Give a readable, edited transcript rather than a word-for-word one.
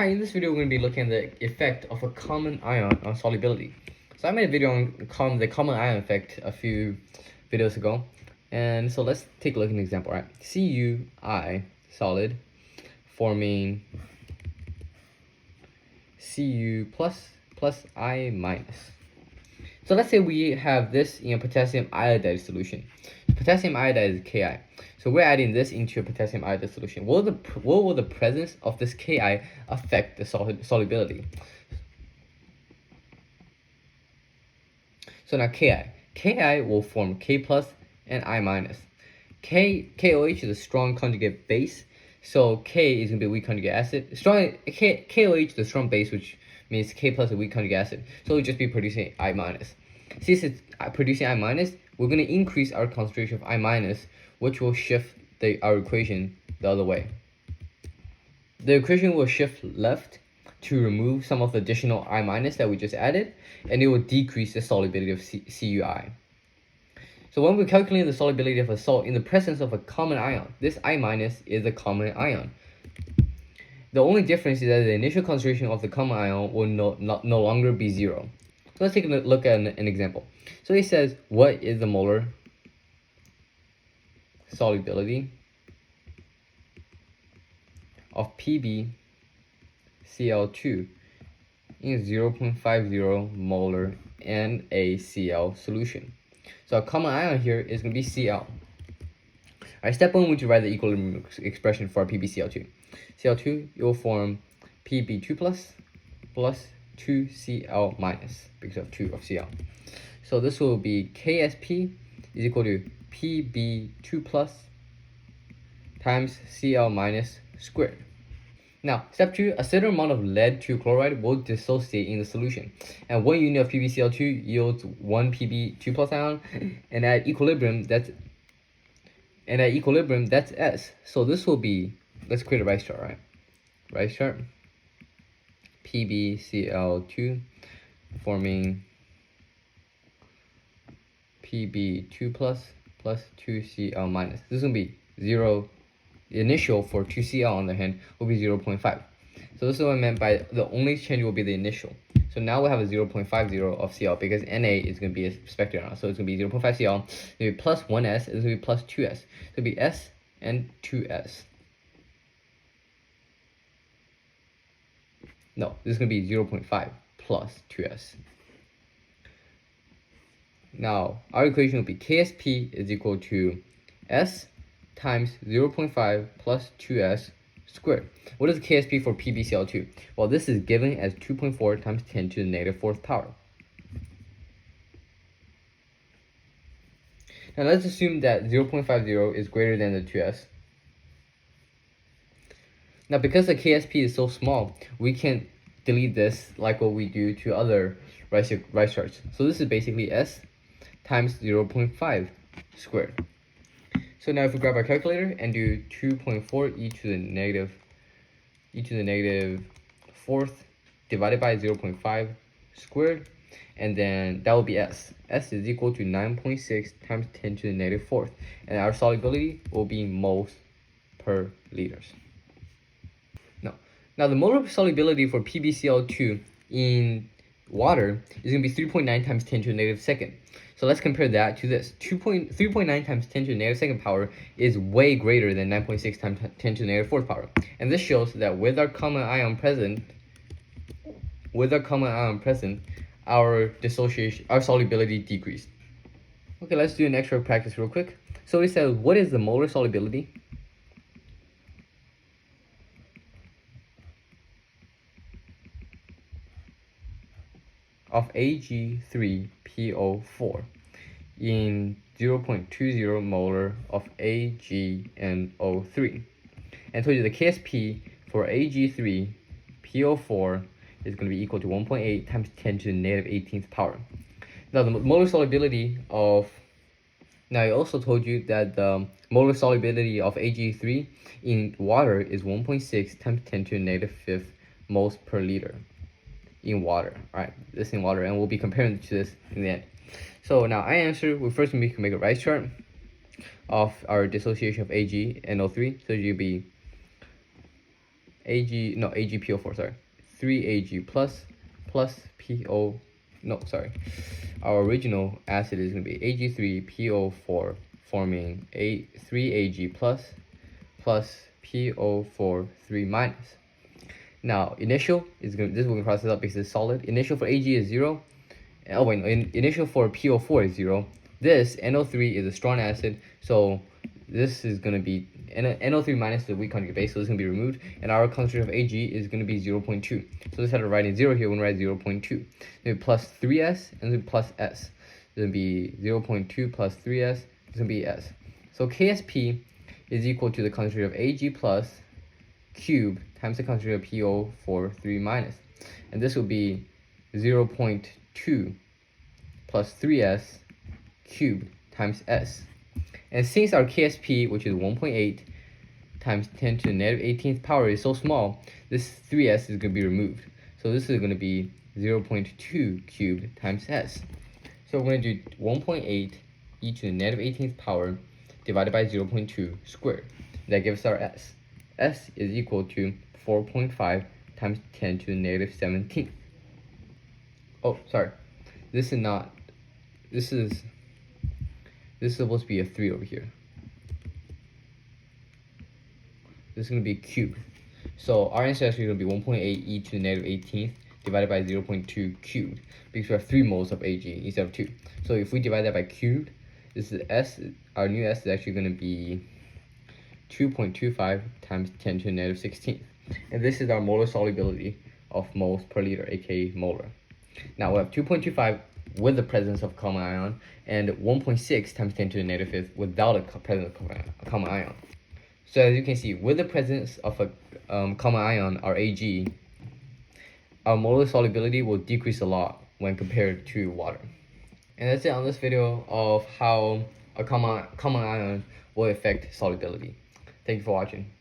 Hi, in this video we're going to be looking at the effect of a common ion on solubility. So I made a video on the common ion effect a few videos ago. And so let's take a look at an example, right? CuI solid forming Cu plus I minus. So let's say we have this in a potassium iodide solution. Potassium iodide is Ki. So we're adding this into a potassium iodide solution. What will the presence of this Ki affect the solubility? So now Ki will form K plus and I minus. KOH is a strong conjugate base, so K is going to be a weak conjugate acid. KOH is a strong base, which means K plus a weak conjugate acid. So it'll just be producing I minus. Since it's producing I minus, we're going to increase our concentration of I minus, which will shift our equation the other way. The equation will shift left to remove some of the additional I minus that we just added, and it will decrease the solubility of CuI. So when we calculate the solubility of a salt in the presence of a common ion, this I minus is a common ion. The only difference is that the initial concentration of the common ion will no longer be 0. So let's take a look at an example. So it says, what is the molar solubility of PbCl2 in 0.50 molar NaCl solution? So a common ion here is going to be Cl. Alright, step 1, we need to write the equilibrium expression for our PbCl2. Cl2, it will form Pb2 plus 2Cl minus because of 2 of Cl. So this will be Ksp is equal to Pb2 plus times Cl minus squared. Now, step 2, a certain amount of lead 2 chloride will dissociate in the solution. And 1 unit of PbCl2 yields 1 Pb2 plus ion, and at equilibrium, that's S. So this will be, let's create a rice chart, right? Rice chart. PbCl2 forming Pb2 plus 2Cl minus. This is going to be 0. The initial for 2Cl on the hand will be 0.5. So this is what I meant by the only change will be the initial. So now we have a 0.50 of Cl because Na is going to be a spectrum. So it's going to be 0.5 Cl. It's going to be plus 1S. It's going to be plus 2S. So it'll be S and 2S. No, this is going to be 0.5 plus 2S. Now, our equation will be Ksp is equal to S times 0.5 plus 2S squared. What is Ksp for PbCl2? Well, this is given as 2.4 times 10 to the negative 4th power. Now let's assume that 0.50 is greater than the 2S. Now because the Ksp is so small, we can delete this like what we do to other rice charts. So this is basically S times 0.5 squared. So now if we grab our calculator and do 2.4 e to the negative 4th divided by 0.5 squared, and then that will be S. S is equal to 9.6 times 10 to the negative 4th, and our solubility will be moles per liters. Now the molar solubility for PbCl2 in water is going to be 3.9 times 10 to the negative 2nd. So let's compare that to this. 3.9 times 10 to the negative 2nd power is way greater than 9.6 times 10 to the negative 4th power. And this shows that with our common ion present, our solubility decreased. Okay, let's do an extra practice real quick. So it says, what is the molar solubility of Ag3PO4 in 0.20 molar of AgNO3? And told you the Ksp for Ag3PO4 is going to be equal to 1.8 times 10 to the negative 18th power. Now the molar solubility of, now I also told you that the molar solubility of Ag3 in water is 1.6 times 10 to the negative 5th moles per liter in water. Alright, this in water, and we'll be comparing to this in the end. So now I answer, we first make a rice chart of our dissociation of AgNO3. So you'll be AgPO4, sorry. 3Ag plus PO, no, sorry. Our original acid is going to be Ag3PO4 forming 3Ag plus PO4 3 minus. Now, initial is going to, this we're going to process up because it's solid. Initial for Ag is 0. Oh wait, no, initial for PO4 is 0. This NO3 is a strong acid, so this is going to be NO3 minus the weak conjugate base, so it's going to be removed, and our concentration of Ag is going to be 0.2. So instead of writing 0 here, we're going to write 0.2. Then plus 3s and then plus s. It's going to be 0.2 plus 3s. It's going to be s. So KSP is equal to the concentration of Ag plus cubed times the concentration of PO4 3 minus, and this will be 0.2 plus 3s cubed times s. And since our KSP, which is 1.8 times 10 to the negative 18th power, is so small, this 3s is going to be removed. So this is going to be 0.2 cubed times s. So we're going to do 1.8 e to the negative 18th power divided by 0.2 squared. That gives us our s. S is equal to 4.5 times 10 to the negative 17th. Oh, sorry. This is supposed to be a 3 over here. This is going to be cubed. So our answer is actually going to be 1.8 e to the negative 18th divided by 0.2 cubed, because we have 3 moles of Ag instead of 2. So if we divide that by cubed, this is s. Our new s is actually going to be 2.25 times 10 to the negative 16th. And this is our molar solubility of moles per liter, aka molar. Now we have 2.25 with the presence of common ion, and 1.6 times 10 to the negative 5th without a presence of common ion. So as you can see, with the presence of a common ion, our Ag, our molar solubility will decrease a lot when compared to water. And that's it on this video of how a common ion will affect solubility. Thank you for watching.